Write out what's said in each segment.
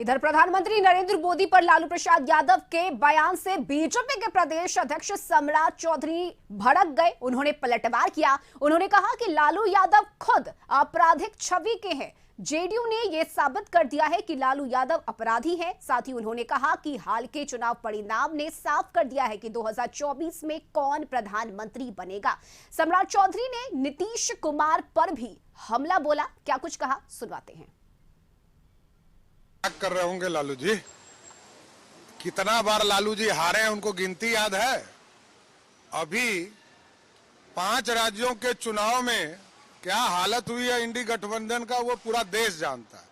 इधर प्रधानमंत्री नरेंद्र मोदी पर लालू प्रसाद यादव के बयान से बीजेपी के प्रदेश अध्यक्ष सम्राट चौधरी भड़क गए। उन्होंने पलटवार किया। उन्होंने कहा कि लालू यादव खुद आपराधिक छवि के हैं। जेडीयू ने यह साबित कर दिया है कि लालू यादव अपराधी हैं। साथ ही उन्होंने कहा कि हाल के चुनाव परिणाम ने साफ कर दिया है कि 2024 में कौन प्रधानमंत्री बनेगा। सम्राट चौधरी ने नीतीश कुमार पर भी हमला बोला। क्या कुछ कहा, सुनवाते हैं। कर रहे होंगे लालू जी, कितना बार लालू जी हारे हैं उनको गिनती याद है? अभी 5 राज्यों के चुनाव में क्या हालत हुई है इंडी गठबंधन का, वो पूरा देश जानता है।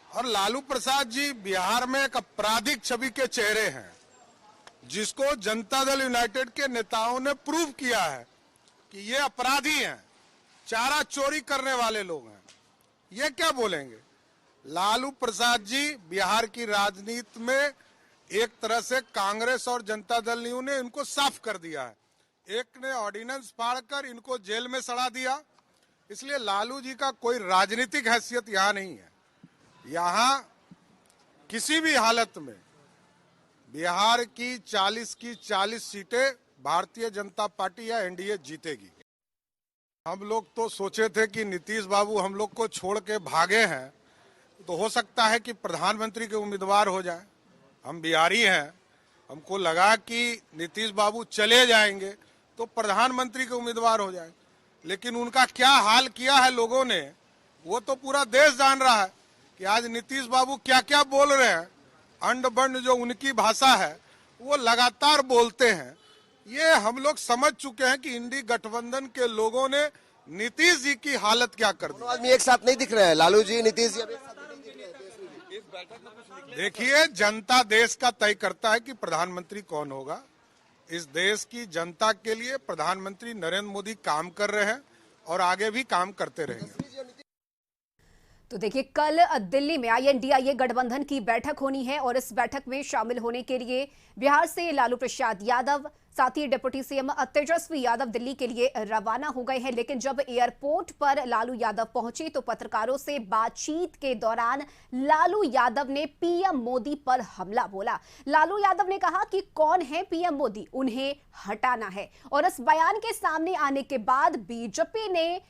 और लालू प्रसाद जी बिहार में एक आपराधिक छवि के चेहरे हैं, जिसको जनता दल यूनाइटेड के नेताओं ने प्रूव किया है कि ये अपराधी हैं, चारा चोरी करने वाले लोग हैं। ये क्या बोलेंगे? लालू प्रसाद जी बिहार की राजनीति में एक तरह से कांग्रेस और जनता दल ने इनको साफ कर दिया है। एक ने ऑर्डिनेंस फाड़कर इनको जेल में सड़ा दिया। इसलिए लालू जी का कोई राजनीतिक हैसियत यहाँ नहीं है। यहाँ किसी भी हालत में बिहार की 40 सीटें भारतीय जनता पार्टी या एनडीए जीतेगी। हम लोग तो सोचे थे कि नीतीश बाबू हम लोग को छोड़ के भागे हैं, तो हो सकता है कि प्रधानमंत्री के उम्मीदवार हो जाए। हम बिहारी हैं, हमको लगा कि नीतीश बाबू चले जाएंगे तो प्रधानमंत्री के उम्मीदवार हो जाए। लेकिन उनका क्या हाल किया है लोगों ने, वो तो पूरा देश जान रहा है कि आज नीतीश बाबू क्या क्या बोल रहे हैं। अंड बंड जो उनकी भाषा है वो लगातार बोलते हैं। ये हम लोग समझ चुके हैं कि इंडी गठबंधन के लोगों ने नीतीश जी की हालत क्या कर दी। आदमी एक साथ नहीं दिख रहे हैं, लालू जी नीतीश जी। देखिए, जनता देश का तय करता है कि प्रधानमंत्री कौन होगा। इस देश की जनता के लिए प्रधानमंत्री नरेंद्र मोदी काम कर रहे हैं और आगे भी काम करते रहेंगे। तो देखिए, कल दिल्ली में INDIA गठबंधन की बैठक होनी है और इस बैठक में शामिल होने के लिए बिहार से लालू प्रसाद यादव, साथ ही डिप्टी सीएम तेजस्वी यादव दिल्ली के लिए रवाना हो गए हैं। लेकिन जब एयरपोर्ट पर लालू यादव पहुंचे तो पत्रकारों से बातचीत के दौरान लालू यादव ने पीएम मोदी पर हमला बोला। लालू यादव ने कहा कि कौन है पीएम मोदी, उन्हें हटाना है। और इस बयान के सामने आने के बाद बीजेपी ने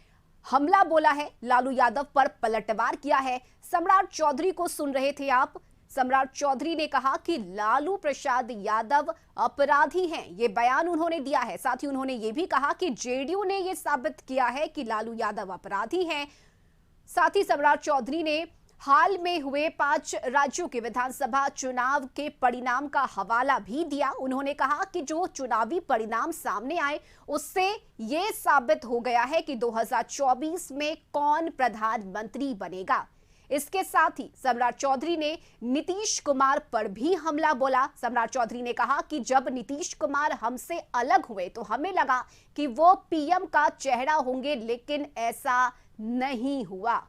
हमला बोला है, लालू यादव पर पलटवार किया है। सम्राट चौधरी को सुन रहे थे आप। सम्राट चौधरी ने कहा कि लालू प्रसाद यादव अपराधी हैं, ये बयान उन्होंने दिया है। साथ ही उन्होंने ये भी कहा कि जेडीयू ने ये साबित किया है कि लालू यादव अपराधी हैं। साथ ही सम्राट चौधरी ने हाल में हुए 5 राज्यों के विधानसभा चुनाव के परिणाम का हवाला भी दिया। उन्होंने कहा कि जो चुनावी परिणाम सामने आए उससे यह साबित हो गया है कि 2024 में कौन प्रधानमंत्री बनेगा। इसके साथ ही सम्राट चौधरी ने नीतीश कुमार पर भी हमला बोला। सम्राट चौधरी ने कहा कि जब नीतीश कुमार हमसे अलग हुए तो हमें लगा कि वो पीएम का चेहरा होंगे, लेकिन ऐसा नहीं हुआ।